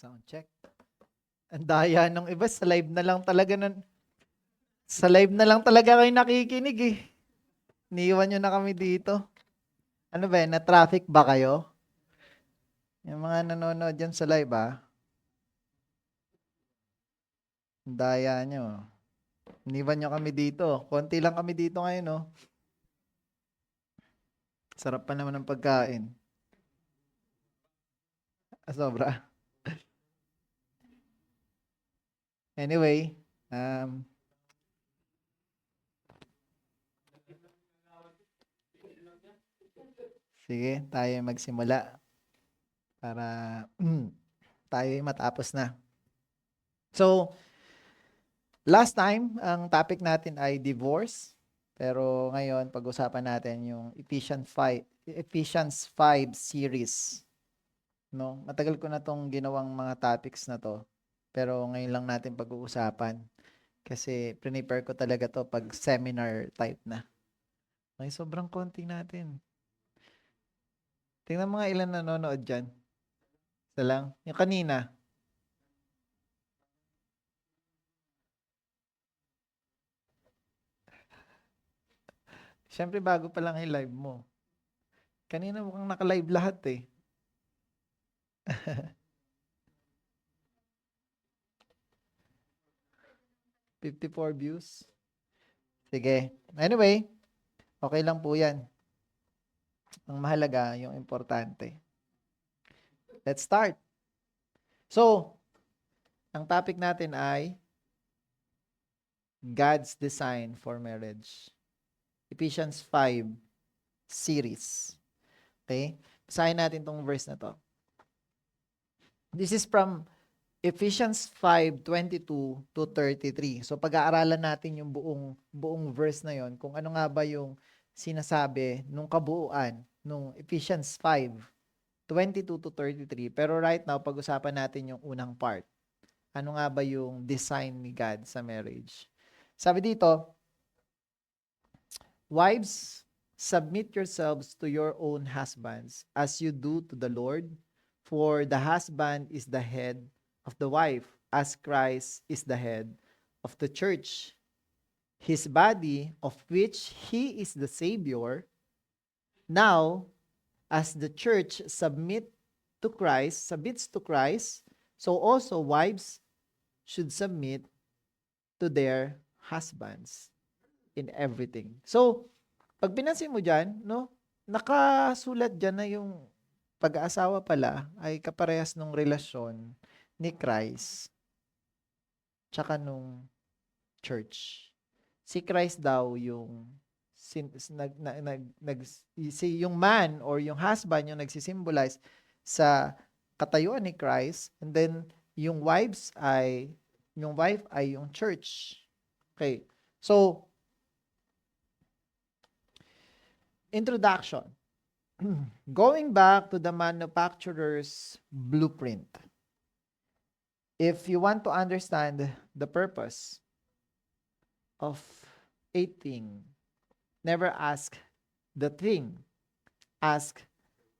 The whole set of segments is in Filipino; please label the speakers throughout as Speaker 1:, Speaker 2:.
Speaker 1: Sound check. Ang daya nung iba, sa live na lang talaga kayo nakikinig eh. Iniwan nyo na kami dito. Ano ba, na-traffic ba kayo? Yung mga nanonood dyan sa live Ang daya nyo. Iniwan nyo kami dito. Konti lang kami dito ngayon, no? Sarap pa naman ng pagkain. Sobra. Anyway, sige, tayo magsimula para tayo matapos na. So, last time, ang topic natin ay divorce. Pero ngayon, pag-usapan natin yung Ephesians 5 series. No? Matagal ko na tong ginawang mga topics na to. Pero ngayon lang natin pag-uusapan. Kasi prepare ko talaga to pag seminar type na. May sobrang konti natin. Tingnan mga ilan nanonood dyan. Isa lang. Yung kanina. Siyempre bago pa lang yung live mo. Kanina mukhang naka-live lahat eh. 54 views. Sige. Anyway, okay lang po yan. Ang mahalaga, yung importante. Let's start. So, ang topic natin ay God's design for marriage. Ephesians 5 series. Okay? Basahin natin tong verse na to. This is from Ephesians 5:22 to 33. So pag-aaralan natin yung buong verse na yon, kung ano nga ba yung sinasabi nung kabuuan nung Ephesians 5:22 to 33. Pero right now pag-usapan natin yung unang part. Ano nga ba yung design ni God sa marriage? Sabi dito, wives, submit yourselves to your own husbands as you do to the Lord, for the husband is the head of the wife, as Christ is the head of the church, his body, of which he is the Savior. Now, as the church submits to Christ, so also wives should submit to their husbands in everything. So, pag pinansin mo dyan, no, nakasulat dyan na yung pag-aasawa pala ay kaparehas ng relasyon ni Christ tsaka nung church. Si Christ daw yung yung man or yung husband yung nagsisimbolize sa katayuan ni Christ, and then yung wife ay yung church. Okay. So, introduction. Going back to the manufacturer's blueprint. If you want to understand the purpose of a thing, never ask the thing. Ask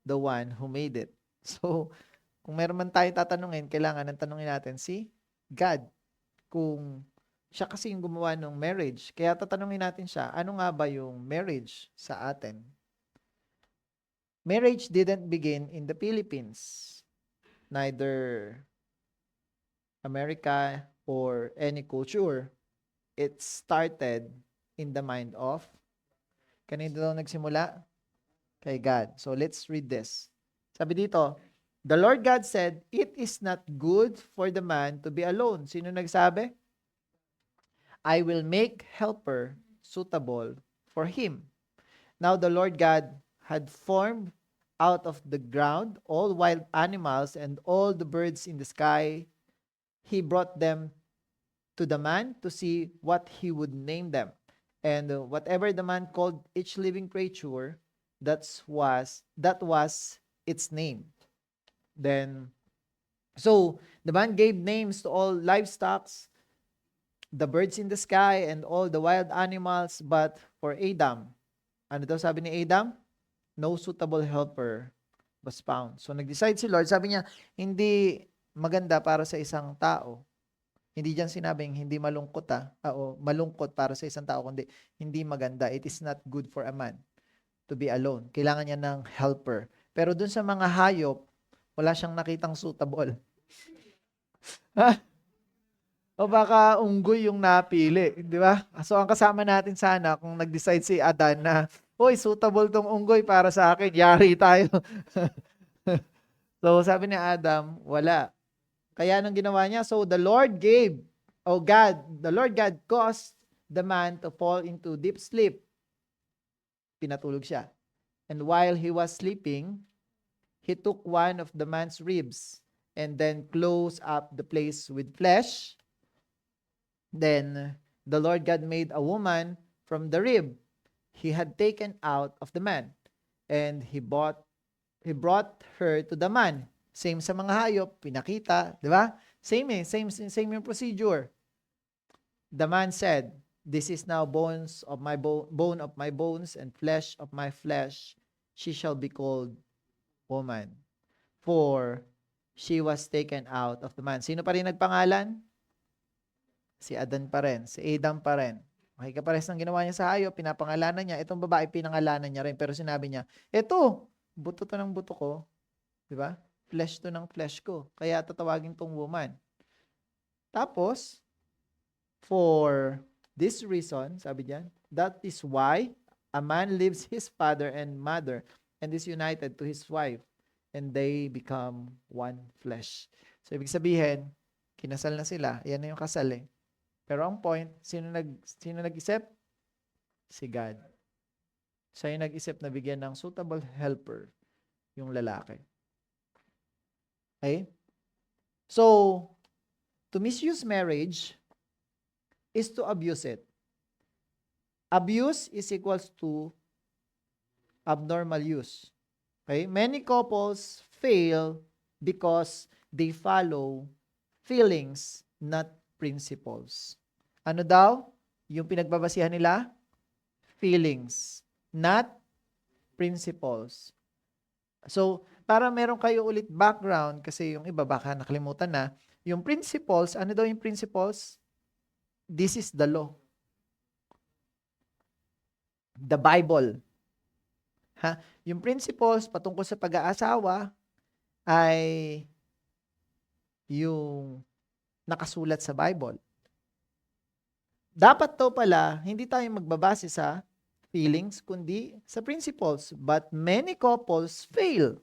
Speaker 1: the one who made it. So, kung meron man tayo tatanungin, kailangan ng tanungin natin si God. Kung siya kasi yung gumawa ng marriage, kaya tatanungin natin siya, ano nga ba yung marriage sa atin? Marriage didn't begin in the Philippines, neither America or any culture. It started in the mind of, kanino daw nagsimula? Kay God. So let's read this. Sabi dito, the Lord God said, it is not good for the man to be alone. Sino nagsabi? I will make helper suitable for him. Now the Lord God had formed out of the ground all wild animals and all the birds in the sky. He brought them to the man to see what he would name them. And whatever the man called each living creature, that was its name. Then, so the man gave names to all livestock, the birds in the sky, and all the wild animals, but for Adam, ano daw sabi ni Adam? No suitable helper was found. So nag-decide si Lord, sabi niya, hindi maganda para sa isang tao. Hindi diyan sinabing hindi malungkot o malungkot para sa isang tao, kundi hindi maganda. It is not good for a man to be alone. Kailangan niya ng helper. Pero dun sa mga hayop, wala siyang nakitang suitable. Ha? O baka unggoy yung napili, di ba? So ang kasama natin sana kung nag-decide si Adan na, "Hoy, suitable tong unggoy para sa akin." Yari tayo. So sabi ni Adam, wala. Kaya anong ginawa niya? So the Lord the Lord God caused the man to fall into deep sleep. Pinatulog siya. And while he was sleeping, he took one of the man's ribs and then closed up the place with flesh. Then the Lord God made a woman from the rib he had taken out of the man, and he brought her to the man. Same sa mga hayop, pinakita, di ba? Same yung procedure. The man said, "This is now bones of my bone of my bones and flesh of my flesh. She shall be called woman, for she was taken out of the man." Sino pa rin nagpangalan? Si Adan pa rin, si Adam pa rin. Okay, kapares ng ginawa niya sa hayop, pinapangalanan niya. Itong babae, pinangalanan niya rin. Pero sinabi niya, eto, buto to ng buto ko. Di ba? Flesh to ng flesh ko. Kaya tatawagin tong woman. Tapos, for this reason, sabi diyan, that is why a man leaves his father and mother and is united to his wife, and they become one flesh. So, ibig sabihin, kinasal na sila. Yan na yung kasal eh. Pero ang point, sino nag-isip? Si God. Siya yung nag-isip na bigyan ng suitable helper yung lalaki. Okay? So, to misuse marriage is to abuse it. Abuse is equals to abnormal use. Okay? Many couples fail because they follow feelings, not principles. Ano daw? Yung pinagbabasihan nila? Feelings, not principles. So, para meron kayo ulit background, kasi yung iba baka nakalimutan na, yung principles, ano daw yung principles? This is the law. The Bible. Ha? Yung principles patungkol sa pag-aasawa ay yung nakasulat sa Bible. Dapat to pala, hindi tayo magbabase sa feelings, kundi sa principles. But many couples fail.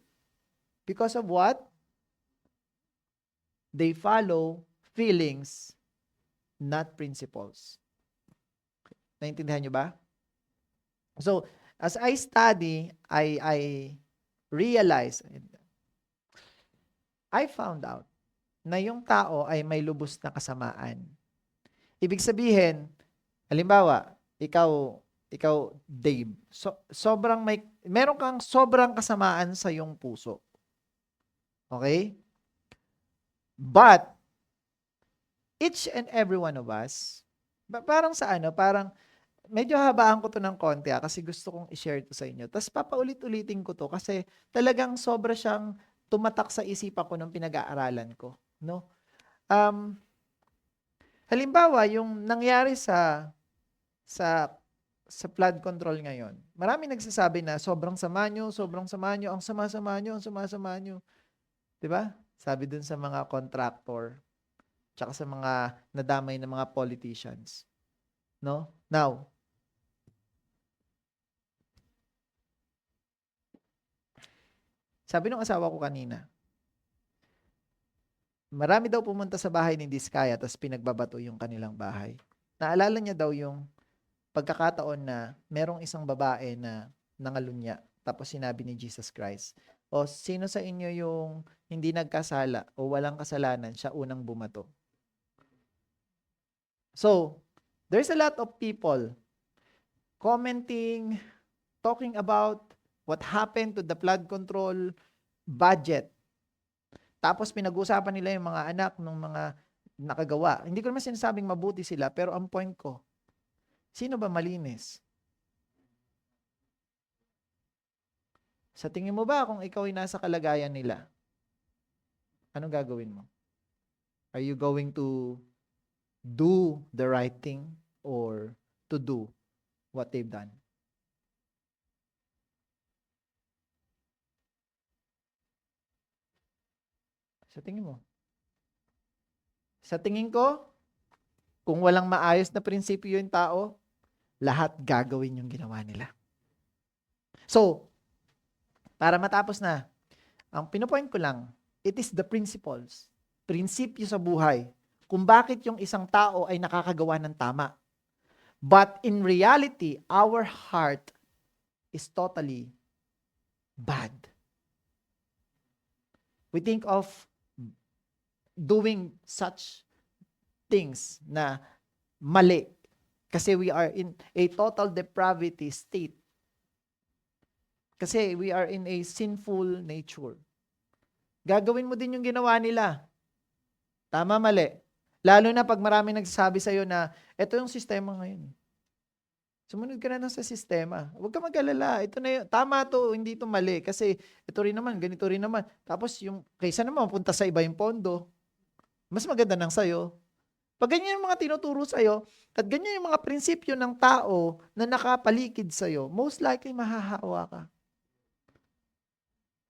Speaker 1: Because of what? They follow feelings, not principles. Naintindihan nyo ba? So, as I study, I realize, I found out na yung tao ay may lubos na kasamaan. Ibig sabihin, halimbawa, ikaw Dave, meron kang sobrang kasamaan sa iyong puso. Okay? But, each and every one of us, parang parang, medyo habaan ko to ng konti kasi gusto kong i-share to sa inyo. Tapos papaulit-ulitin ko to kasi talagang sobra siyang tumatak sa isipan ko nung pinag-aaralan ko. No? Halimbawa, yung nangyari sa flood control ngayon. Marami nagsasabi na sobrang sama nyo, ang sama-sama nyo. 'Di ba? Sabi dun sa mga contractor, tsaka sa mga nadamay na mga politicians. No? Now, sabi ng asawa ko kanina, marami daw pumunta sa bahay ni Diskaya tapos pinagbabato yung kanilang bahay. Naalala niya daw yung pagkakataon na merong isang babae na nangalunya tapos sinabi ni Jesus Christ, "O sino sa inyo yung hindi nagkasala o walang kasalanan, siya unang bumato." So, there's a lot of people commenting, talking about what happened to the flood control budget. Tapos pinag-uusapan nila yung mga anak ng mga nakagawa. Hindi ko naman sinasabing mabuti sila, pero ang point ko, sino ba malinis? Sa tingin mo ba kung ikaw ay nasa kalagayan nila, anong gagawin mo? Are you going to do the right thing or to do what they've done? Sa tingin mo? Sa tingin ko, kung walang maayos na prinsipyo yung tao, lahat gagawin yung ginawa nila. So, para matapos na, ang pinopoint ko lang, it is the principles, prinsipyo sa buhay, kung bakit yung isang tao ay nakakagawa ng tama. But in reality, our heart is totally bad. We think of doing such things na mali kasi we are in a total depravity state. Kasi we are in a sinful nature. Gagawin mo din yung ginawa nila. Tama, mali. Lalo na pag maraming nagsasabi sa'yo na, ito yung sistema ngayon. Sumunod ka na lang sa sistema. Huwag ka mag-alala. Ito na yun. Tama to, hindi to mali. Kasi ito rin naman, ganito rin naman. Tapos yung, kaysa naman punta sa iba yung pondo, mas maganda nang sa'yo. Pag ganyan yung mga tinuturo sa'yo, at ganyan yung mga prinsipyo ng tao na nakapaligid sa'yo, most likely mahahawa ka.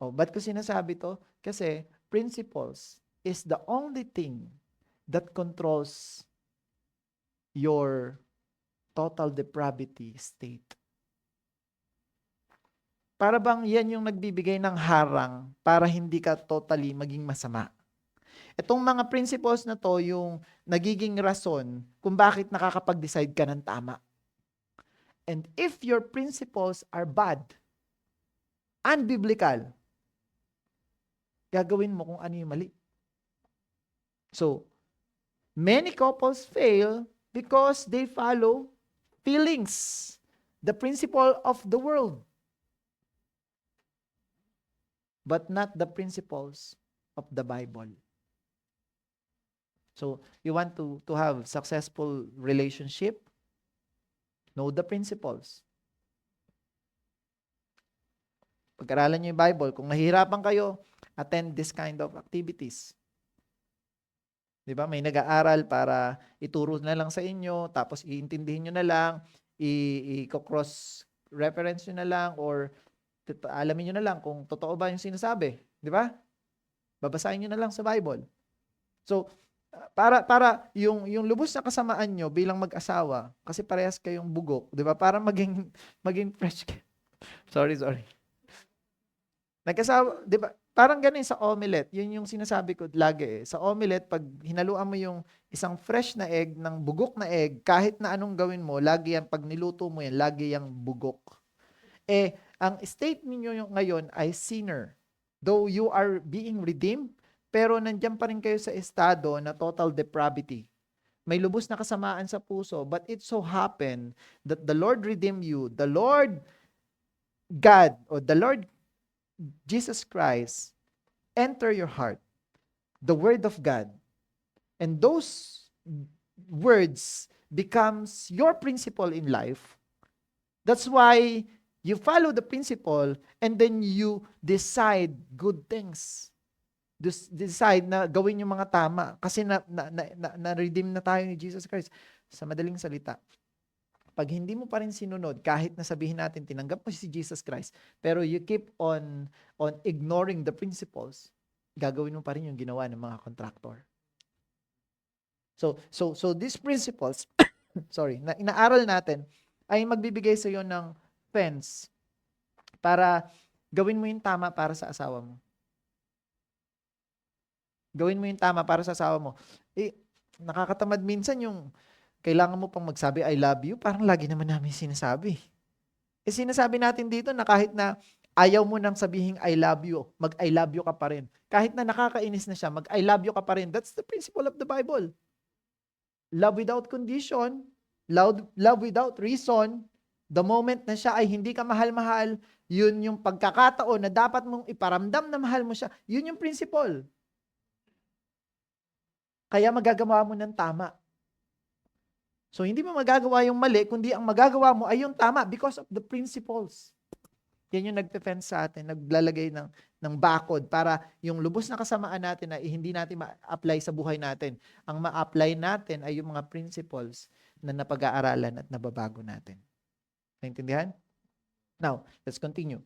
Speaker 1: Ba't ko sinasabi to? Kasi principles is the only thing that controls your total depravity state. Para bang yan yung nagbibigay ng harang para hindi ka totally maging masama. Itong mga principles na to yung nagiging rason kung bakit nakakapag-decide ka ng tama. And if your principles are bad, unbiblical, gagawin mo kung ano yung mali. So, many couples fail because they follow feelings, the principle of the world, but not the principles of the Bible. So, you want to have successful relationship? Know the principles. Pag-aralan niyo yung Bible. Kung nahihirapan kayo, attend this kind of activities. Di ba? May nag-aaral para ituro na lang sa inyo, tapos iintindihin nyo na lang, i-cross reference nyo na lang, or alamin nyo na lang kung totoo ba yung sinasabi. Di ba? Babasahin nyo na lang sa Bible. So, para yung lubos na kasamaan nyo bilang mag-asawa, kasi parehas kayong bugok, di ba? Para maging fresh. Sorry. Nag-asawa, di ba? Parang ganun sa omelette. Yun yung sinasabi ko lagi eh. Sa omelette, pag hinaluan mo yung isang fresh na egg ng bugok na egg, kahit na anong gawin mo, lagi yan, pag niluto mo yan, lagi yung bugok. Ang state ninyo yung ngayon ay sinner. Though you are being redeemed, pero nandiyan pa rin kayo sa estado na total depravity. May lubos na kasamaan sa puso, but it so happened that the Lord redeemed you. The Lord God, or the Lord Jesus Christ enter your heart, the Word of God, and those words becomes your principle in life. That's why you follow the principle and then you decide good things. Decide na gawin yung mga tama kasi na-redeem na tayo ni Jesus Christ. Sa madaling salita, pag hindi mo pa rin sinunod, kahit na sabihin natin, tinanggap mo si Jesus Christ, pero you keep on ignoring the principles, gagawin mo pa rin yung ginawa ng mga contractor. So these principles, na inaaral natin, ay magbibigay sa iyo ng fence para gawin mo yung tama para sa asawa mo. Gawin mo yung tama para sa asawa mo. Nakakatamad minsan yung kailangan mo pang magsabi, I love you, parang lagi naman namin sinasabi. Sinasabi natin dito na kahit na ayaw mo nang sabihing I love you, mag-I love you ka pa rin. Kahit na nakakainis na siya, mag-I love you ka pa rin. That's the principle of the Bible. Love without condition, love without reason. The moment na siya ay hindi ka mahal-mahal, yun yung pagkakataon na dapat mong iparamdam na mahal mo siya. Yun yung principle. Kaya magagawa mo ng tama. So, hindi mo magagawa yung mali, kundi ang magagawa mo ay yung tama because of the principles. Yan yung nagpe-fence sa atin, naglalagay ng bakod para yung lubos na kasamaan natin na hindi natin ma-apply sa buhay natin. Ang ma-apply natin ay yung mga principles na napag-aaralan at nababago natin. Naintindihan? Now, let's continue.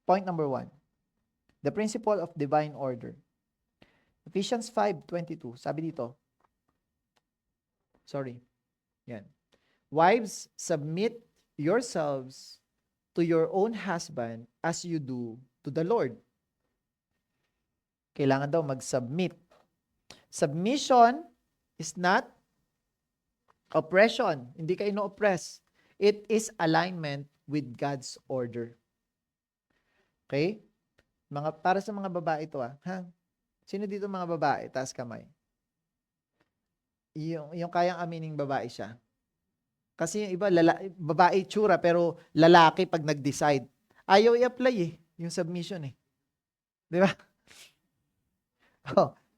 Speaker 1: Point number 1. The principle of divine order. Ephesians 5:22. Sabi dito. Sorry. Yan. Wives, submit yourselves to your own husband as you do to the Lord. Kailangan daw mag-submit. Submission is not oppression. Hindi ka ino-oppress. It is alignment with God's order. Okay? Para sa mga babae ito ha? Sino dito mga babae? Taas kamay. Yung kayang amining babae siya. Kasi yung iba, babae tsura, pero lalaki pag nag-decide. Ayaw i-apply yung submission Di ba?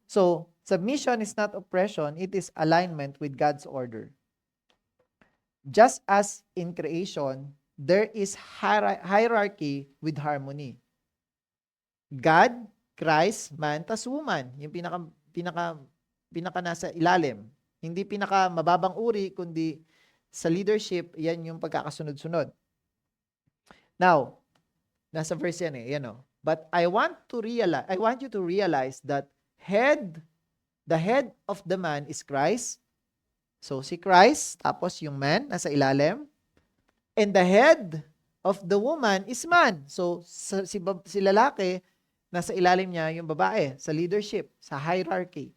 Speaker 1: So, submission is not oppression, it is alignment with God's order. Just as in creation, there is hierarchy with harmony. God, Christ, man, tas woman. Yung pinaka nasa ilalim. Hindi pinaka mababang uri, kundi sa leadership, yan yung pagkakasunod-sunod. Now, nasa verse yan yan But I want you to realize that the head of the man is Christ. So, si Christ, tapos yung man, nasa ilalim. And the head of the woman is man. So, si lalaki, nasa ilalim niya yung babae, sa leadership, sa hierarchy.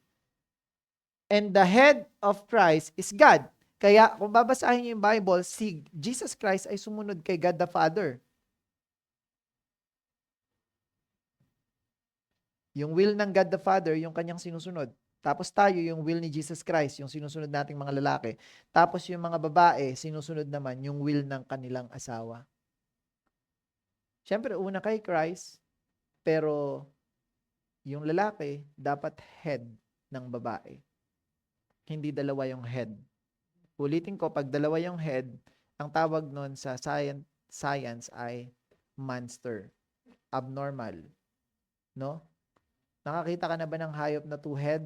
Speaker 1: And the head of Christ is God. Kaya, kung babasahin niyo yung Bible, si Jesus Christ ay sumunod kay God the Father. Yung will ng God the Father, yung kanyang sinusunod. Tapos tayo, yung will ni Jesus Christ, yung sinusunod nating mga lalaki. Tapos yung mga babae, sinusunod naman yung will ng kanilang asawa. Siyempre, una kay Christ, pero yung lalaki, dapat head ng babae. Hindi dalawa yung head. Ulitin ko, pag dalawa yung head, ang tawag nun sa science ay monster. Abnormal. No? Nakakita ka na ba ng hayop na two-head?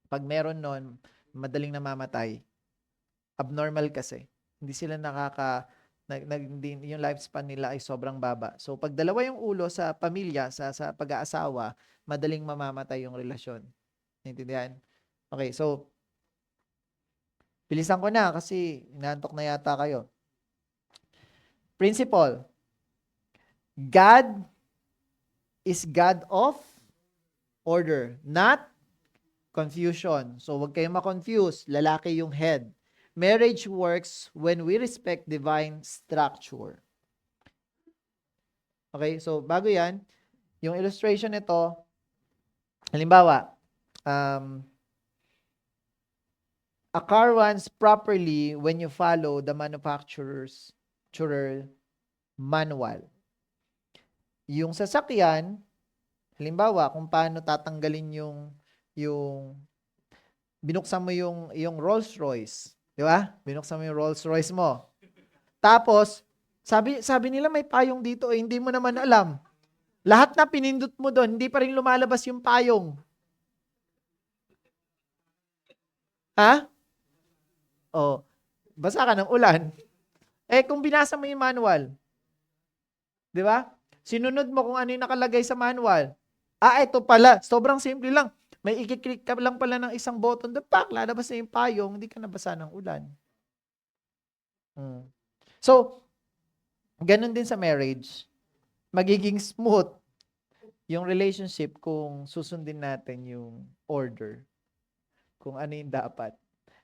Speaker 1: Pag meron nun, madaling namamatay. Abnormal kasi. Hindi sila yung lifespan nila ay sobrang baba. So, pag dalawa yung ulo sa pamilya, sa pag-aasawa, madaling mamamatay yung relasyon. Naintindihan? Okay, so, bilisan ko na kasi inaantok na yata kayo. Principle. God is God of order, not confusion. So, huwag kayong ma-confuse. Lalaki yung head. Marriage works when we respect divine structure. Okay, so bago yan, yung illustration nito, halimbawa, a car runs properly when you follow the manufacturer's manual. Yung sasakyan, halimbawa, kung paano tatanggalin yung binuksan mo yung Rolls Royce. Di ba? Binuksan mo yung Rolls Royce mo. Tapos, sabi nila may payong dito, hindi mo naman alam. Lahat na pinindot mo doon, hindi pa rin lumalabas yung payong. Ha? O, basa ka ng ulan. Kung binasa mo yung manual, di ba? Sinunod mo kung ano yung nakalagay sa manual. Ito pala, sobrang simple lang. May i-click ka lang pala ng isang button, lalabas na yung payong, hindi ka nabasa ng ulan. So, ganun din sa marriage. Magiging smooth yung relationship kung susundin natin yung order. Kung ano yung dapat.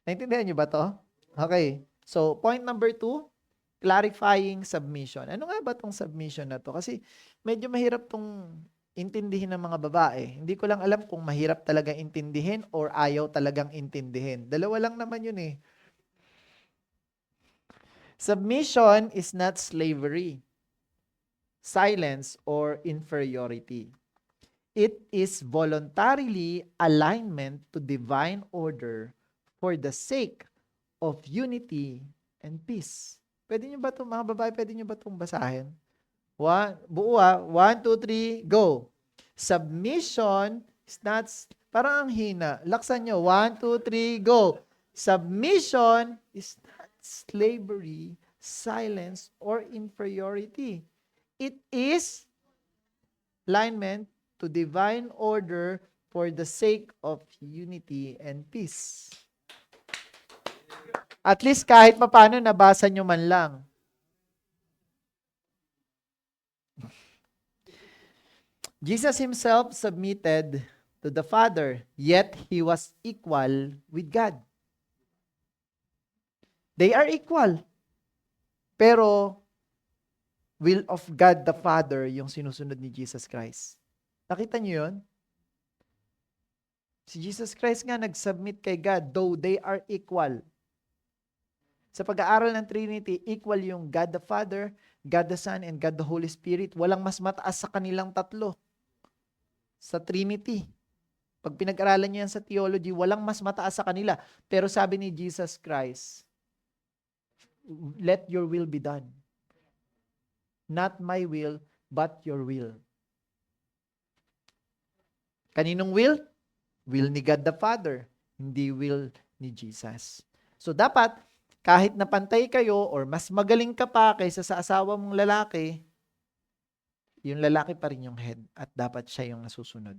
Speaker 1: Naintindihan nyo ba to? Okay. So, point number 2, clarifying submission. Ano nga ba tong submission na to? Kasi medyo mahirap tong intindihin ng mga babae. Hindi ko lang alam kung mahirap talagang intindihin or ayaw talagang intindihin. Dalawa lang naman yun eh. Submission is not slavery, silence, or inferiority. It is voluntarily alignment to divine order for the sake of unity and peace. Pwede nyo ba ito, mga babae, pwede nyo ba itong basahin? Buo 1, 2, 3, go. Submission is not, parang ang hina. Laksan nyo. 1, 2, 3, go. Submission is not slavery, silence, or inferiority. It is alignment to divine order for the sake of unity and peace. At least kahit paano nabasa nyo man lang. Jesus himself submitted to the Father, yet he was equal with God. They are equal. Pero will of God the Father yung sinusunod ni Jesus Christ. Nakita niyo yun? Si Jesus Christ nga nag-submit kay God, though they are equal. Sa pag-aaral ng Trinity, equal yung God the Father, God the Son, and God the Holy Spirit. Walang mas mataas sa kanilang tatlo. Sa Trinity. Pag pinag-aralan niyo yan sa theology, walang mas mataas sa kanila. Pero sabi ni Jesus Christ, let your will be done. Not my will, but your will. Kaninong will? Will ni God the Father, hindi will ni Jesus. So dapat, kahit napantay kayo or mas magaling ka pa kaysa sa asawa mong lalaki, yung lalaki pa rin yung head at dapat siya yung nasusunod.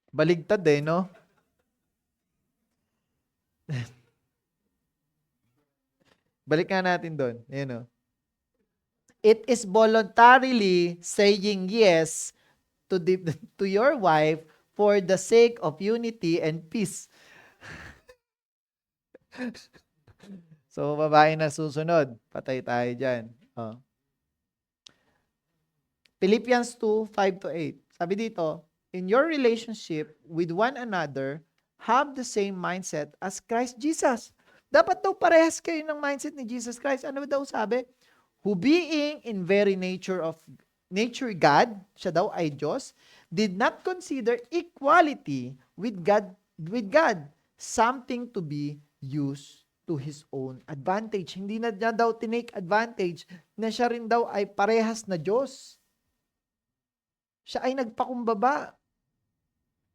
Speaker 1: Baligtad no? Balik nga natin doon. Ayan, It is voluntarily saying yes to your wife for the sake of unity and peace. So, babae na susunod. Patay tayo dyan. Philippians 2, 5-8. Sabi dito, in your relationship with one another, have the same mindset as Christ Jesus. Dapat daw parehas kayo ng mindset ni Jesus Christ. Ano daw sabi? Who being in very nature God, siya daw ay Diyos, did not consider equality with God something to be used to his own advantage. Hindi na niya daw tinake advantage na siya rin daw ay parehas na Diyos. Siya ay nagpakumbaba.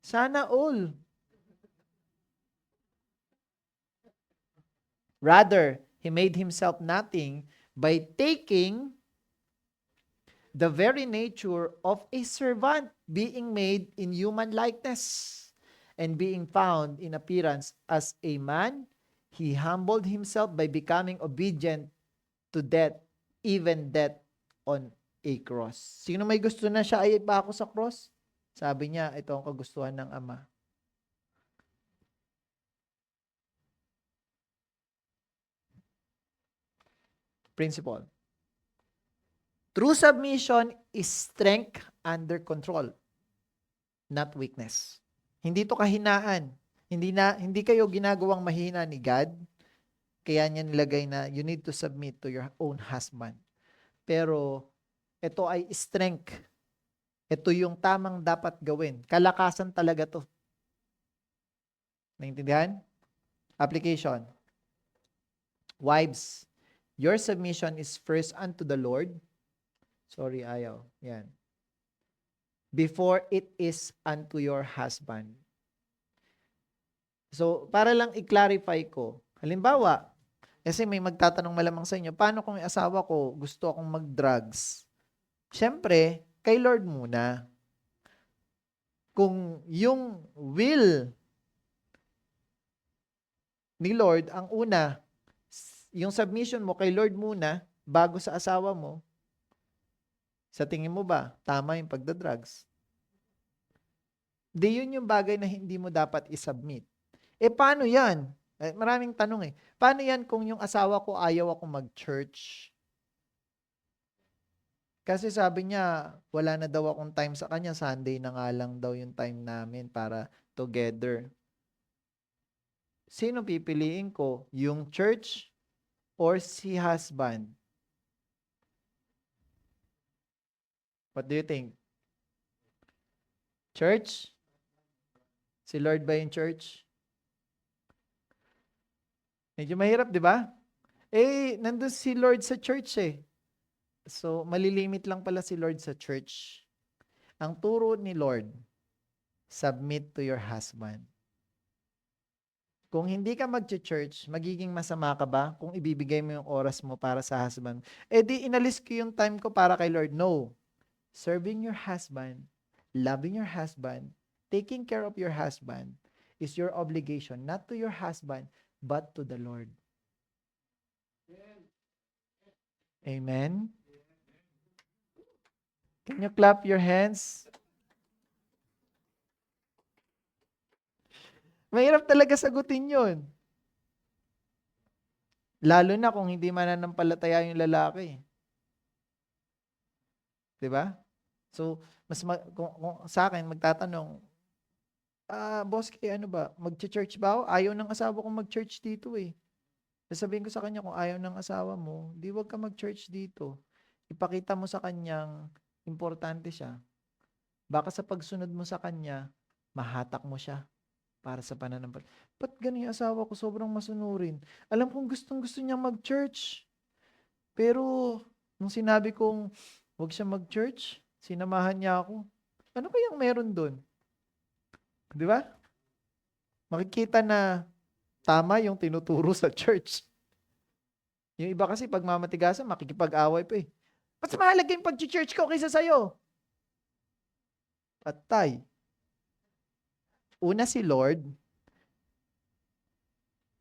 Speaker 1: Sana all. Rather, he made himself nothing by taking the very nature of a servant, being made in human likeness, and being found in appearance as a man, he humbled himself by becoming obedient to death, even death on a cross. Sino may gusto na siya ay ipako sa cross? Sabi niya, ito ang kagustuhan ng Ama. Principle. True submission is strength under control, not weakness. Hindi to kahinaan. Hindi kayo ginagawang mahina ni God, kaya niya nilagay na you need to submit to your own husband. Pero ito ay strength. Ito yung tamang dapat gawin. Kalakasan talaga to. Naintindihan? Application. Wives, your submission is first unto the Lord. Sorry, ayaw. Yan. Before it is unto your husband. So, para lang i-clarify ko. Halimbawa, kasi may magtatanong malamang sa inyo, paano kung yung asawa ko gusto akong mag-drugs? Siyempre, kay Lord muna. Kung yung will ni Lord ang una, yung submission mo kay Lord muna, bago sa asawa mo, sa tingin mo ba, tama yung pagdadrugs? Di yun yung bagay na hindi mo dapat isubmit. Paano yan? Maraming tanong Paano yan kung yung asawa ko ayaw ako mag-church? Kasi sabi niya, wala na daw akong time sa kanya, Sunday na nga lang daw yung time namin para together. Sino pipiliin ko? Yung church or si husband? What do you think? Church? Si Lord ba yung church? Medyo mahirap, di ba? Nandun si Lord sa church eh. So, malilimit lang pala si Lord sa church. Ang turo ni Lord, submit to your husband. Kung hindi ka mag-church, magiging masama ka ba kung ibibigay mo yung oras mo para sa husband? Di inalis ko yung time ko para kay Lord. No. Serving your husband, loving your husband, taking care of your husband is your obligation, not to your husband, but to the Lord. Amen? Can you clap your hands? Mahirap talaga sagutin yun. Lalo na kung hindi mananampalataya yung lalaki. 'Di ba? So, kung sa akin magtatanong, boss kay ano ba, mag-church ba ako? Ayaw ng asawa ko mag-church dito eh. Sasabihin ko sa kanya kung ayaw ng asawa mo, di wag ka mag-church dito. Ipakita mo sa kanyang importante siya. Baka sa pagsunod mo sa kanya, mahatak mo siya para sa pananampalataya. Ba't ganun yung asawa ko? Sobrang masunurin. Alam kong gustong-gusto niyang mag-church. Pero, nung sinabi kong huwag siya mag-church, sinamahan niya ako. Ano kayang meron doon? Di ba? Makikita na tama yung tinuturo sa church. Yung iba kasi pag mamatigasan, makikipag-away pa eh. Mas mahalaga yung pag-church ko kaysa sa'yo. Patay. Una si Lord.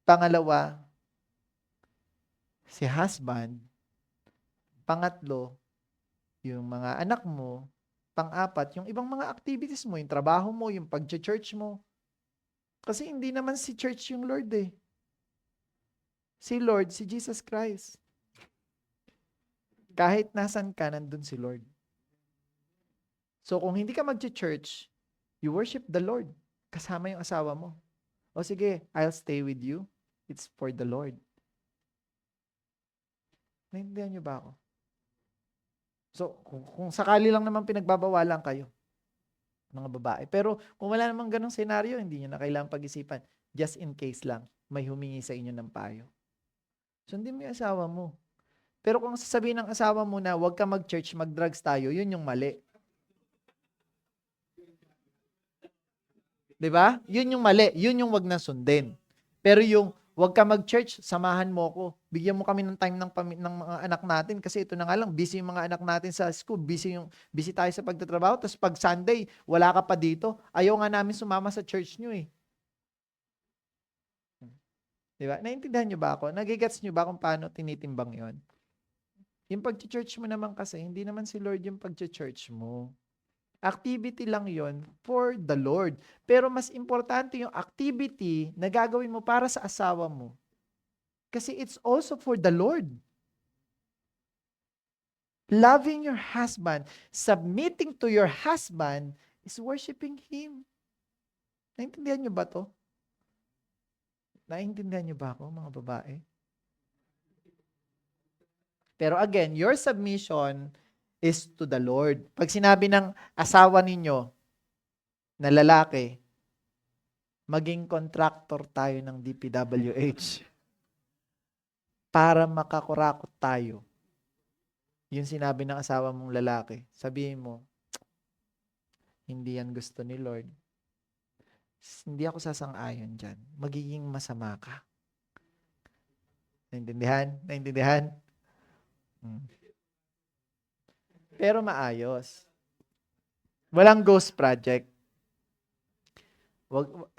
Speaker 1: Pangalawa, si husband. Pangatlo, yung mga anak mo. Pang-apat, yung ibang mga activities mo, yung trabaho mo, yung pag-church mo. Kasi hindi naman si church yung Lord eh. Si Lord, si Jesus Christ. Kahit nasan ka, nandun si Lord. So kung hindi ka mag-church, you worship the Lord. Kasama yung asawa mo. O sige, I'll stay with you. It's for the Lord. Naintindihan niyo ba ako? So, kung sakali lang naman pinagbabawalan kayo, mga babae. Pero kung wala namang ganong senaryo, hindi nyo na kailangang pag-isipan. Just in case lang, may humingi sa inyo ng payo. Sundin mo yung asawa mo. Pero kung sasabihin ng asawa mo na huwag ka mag-church, mag-drugs tayo, yun yung mali. 'Di ba? Yun yung mali. Yun yung wag na sundin. Pero yung wag ka mag-church, samahan mo ko. Bigyan mo kami ng time ng mga anak natin kasi ito na nga lang, busy yung mga anak natin sa school, busy tayo sa pagtatrabaho, tapos pag Sunday, wala ka pa dito. Ayaw nga namin sumama sa church nyo eh. 'Di ba? Naintindihan nyo ba ako? Nagigets nyo ba kung paano tinitimbang yon? Yung pag-church mo naman kasi, hindi naman si Lord yung pag-church mo. Activity lang yon for the Lord. Pero mas importante yung activity na gagawin mo para sa asawa mo. Kasi it's also for the Lord. Loving your husband, submitting to your husband, is worshiping Him. Naintindihan niyo ba to? Naintindihan niyo ba ako, mga babae? Pero again, your submission is to the Lord. Pag sinabi ng asawa ninyo na lalaki, maging contractor tayo ng DPWH para makakurakot tayo. Yung sinabi ng asawa mong lalaki, sabihin mo, hindi yan gusto ni Lord. Hindi ako sasang-ayon dyan. Magiging masama ka. Naintindihan? Naintindihan? Pero maayos. Walang ghost project.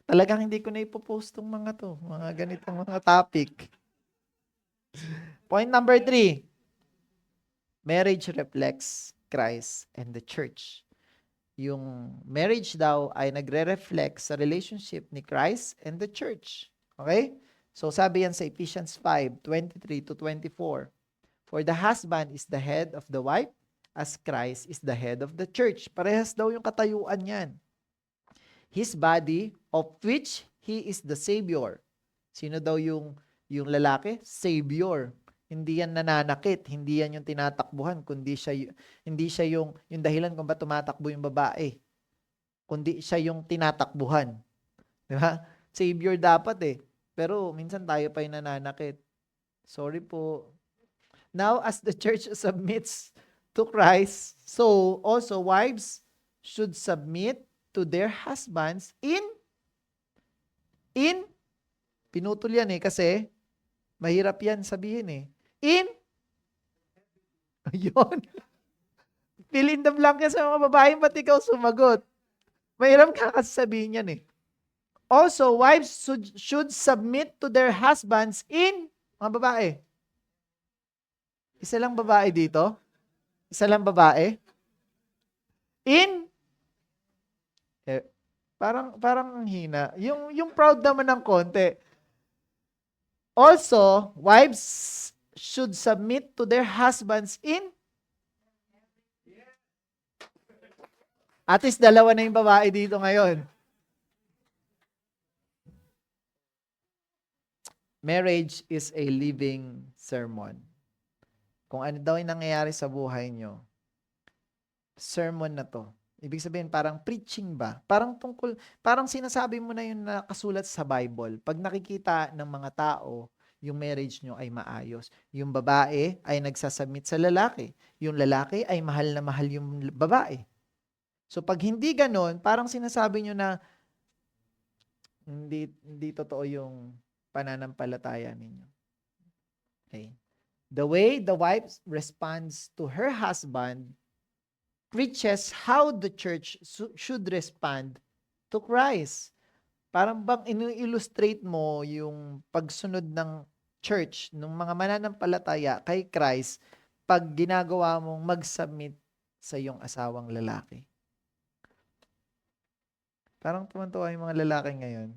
Speaker 1: Talagang hindi ko na ipopost tong mga to. Mga ganitong mga topic. Point number 3. Marriage reflects Christ and the church. Yung marriage daw ay nagre-reflect sa relationship ni Christ and the church. Okay? So sabi yan sa Ephesians 5:23-24. For the husband is the head of the wife, as Christ is the head of the church. Parehas daw yung katayuan yan. His body, of which He is the Savior. Sino daw yung lalaki? Savior. Hindi yan nananakit, hindi yan yung tinatakbuhan, kundi hindi siya yung dahilan kung ba't tumatakbo yung babae. kundi siya yung tinatakbuhan. Di ba? Savior dapat eh. Pero minsan tayo pa yung nananakit. Sorry po. Now, as the church submits to Christ, so also wives should submit to their husbands in, pinutol yan eh, kasi mahirap yan sabihin eh. Yun. Fill in the blank yan sa mga babae, ba't ikaw sumagot? Mahirap ka kasi sabihin yan eh. Also, wives should submit to their husbands mga babae. Isa lang babae dito? Isa lang babae? Parang ang hina. Yung proud naman ng konti. Also, wives should submit to their husbands at least dalawa na yung babae dito ngayon. Marriage is a living sermon. Kung ano daw yung nangyayari sa buhay nyo, sermon na to. Ibig sabihin, parang preaching ba? Parang sinasabi mo na yung nakasulat sa Bible. Pag nakikita ng mga tao, yung marriage nyo ay maayos. Yung babae ay nagsasubmit sa lalaki. Yung lalaki ay mahal na mahal yung babae. So pag hindi ganon, parang sinasabi nyo na hindi totoo yung pananampalataya ninyo. Okay. The way the wife responds to her husband preaches how the church should respond to Christ. Parang bang inu-illustrate mo yung pagsunod ng church, ng mga mananampalataya kay Christ pag ginagawa mong mag-submit sa iyong asawang lalaki. Parang tumantuwa yung mga lalaki ngayon.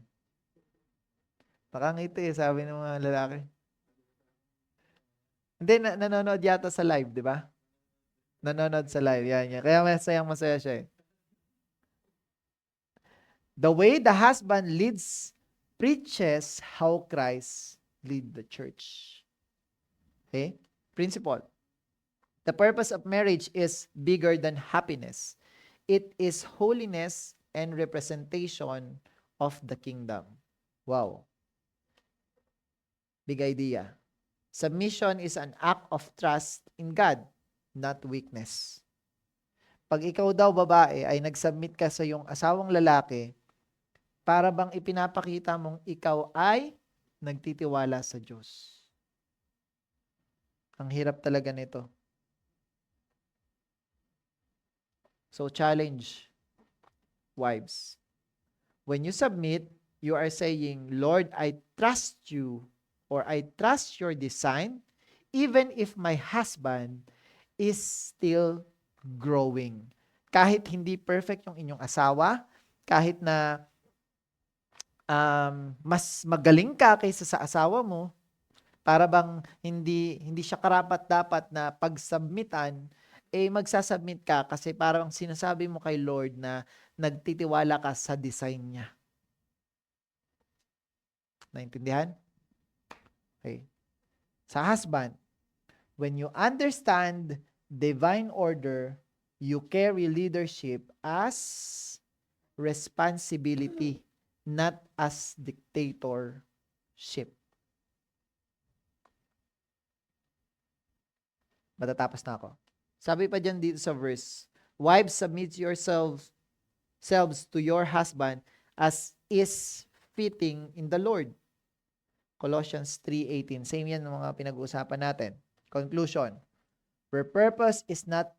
Speaker 1: Nakangiti sabi ng mga lalaki. Hindi, nanonood yata sa live, di ba? Nanonood sa live. Yan. Kaya masaya siya eh. The way the husband leads preaches how Christ lead the church. Okay? Principle. The purpose of marriage is bigger than happiness. It is holiness and representation of the kingdom. Wow. Big idea. Submission is an act of trust in God, not weakness. Pag ikaw daw babae ay nag-submit ka sa iyong asawang lalaki, para bang ipinapakita mong ikaw ay nagtitiwala sa Diyos. Ang hirap talaga nito. So challenge, wives. When you submit, you are saying, Lord, I trust you, or I trust your design, even if my husband is still growing. Kahit hindi perfect yung inyong asawa, kahit na mas magaling ka kaysa sa asawa mo, para bang hindi siya karapat-dapat na pag-submitan, magsasubmit ka kasi parang sinasabi mo kay Lord na nagtitiwala ka sa design niya. Naintindihan? Okay. Sa husband, when you understand divine order, you carry leadership as responsibility, not as dictatorship. Matatapos na ako. Sabi pa dyan dito sa verse, wives, submit yourselves to your husband as is fitting in the Lord. Colossians 3:18. Same yan ng mga pinag-uusapan natin. Conclusion. Where purpose is not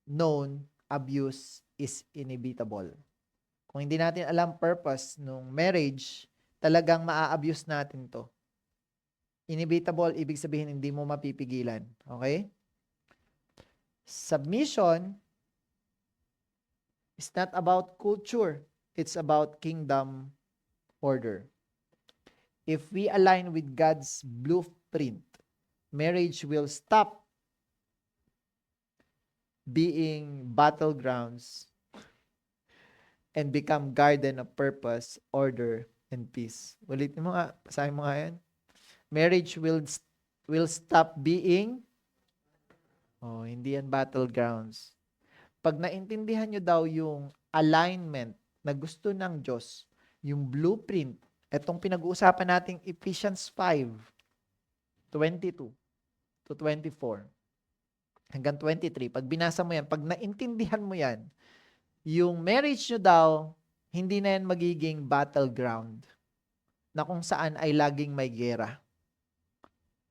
Speaker 1: known, abuse is inevitable. Kung hindi natin alam purpose ng marriage, talagang maa-abuse natin to. Inevitable, ibig sabihin hindi mo mapipigilan. Okay? Submission is not about culture. It's about kingdom order. If we align with God's blueprint, marriage will stop being battlegrounds and become garden of purpose, order, and peace. Ulitin mo nga, basahin mo nga yan. Marriage will stop being hindi yan battlegrounds. Pag naintindihan nyo daw yung alignment na gusto ng Diyos, yung blueprint, itong pinag-uusapan nating Ephesians 5:22 to 24 hanggang 23. Pag binasa mo yan, pag naintindihan mo yan, yung marriage nyo daw, hindi na yan magiging battleground na kung saan ay laging may gera.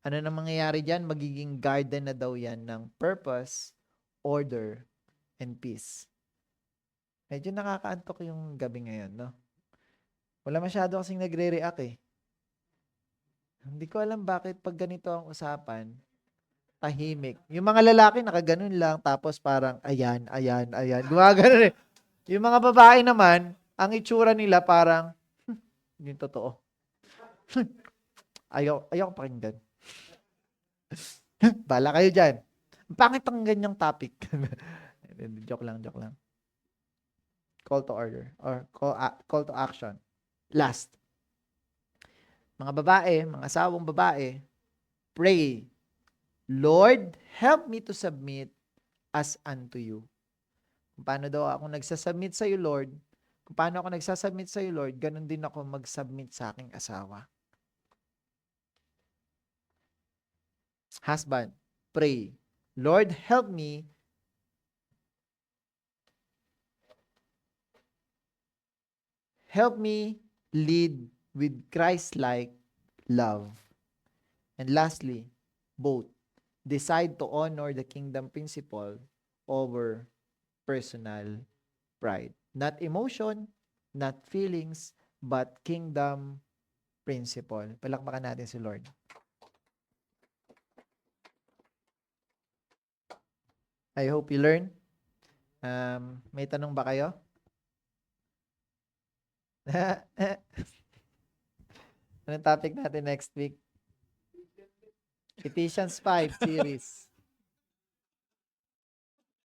Speaker 1: Ano na mangyayari dyan? Magiging garden na daw yan ng purpose, order, and peace. Medyo nakakaantok yung gabi ngayon, no? Wala masyado kasing nagre-react eh. Hindi ko alam bakit pag ganito ang usapan, tahimik. Yung mga lalaki nakaganon lang, tapos parang ayan, ayan, ayan. Gumagano eh. Yung mga babae naman, ang itsura nila parang, hindi totoo. Ayaw pakinggan. Bala kayo dyan. Pangit ang ganyang topic. Joke lang. Call to order or call to action. Last. Mga babae, mga asawang babae, pray. Lord, help me to submit as unto you. Kung paano daw ako nagsasubmit sa iyo, Lord, kung paano ako nagsasubmit sa iyo, Lord, ganun din ako mag-submit sa aking asawa. Husband, pray. Lord, help me lead with Christ-like love. And lastly, both decide to honor the kingdom principle over personal pride. Not emotion, not feelings, but kingdom principle. Palakpakan natin si Lord. I hope you learn. May tanong ba kayo? Anong topic natin next week? Ephesians 5 series.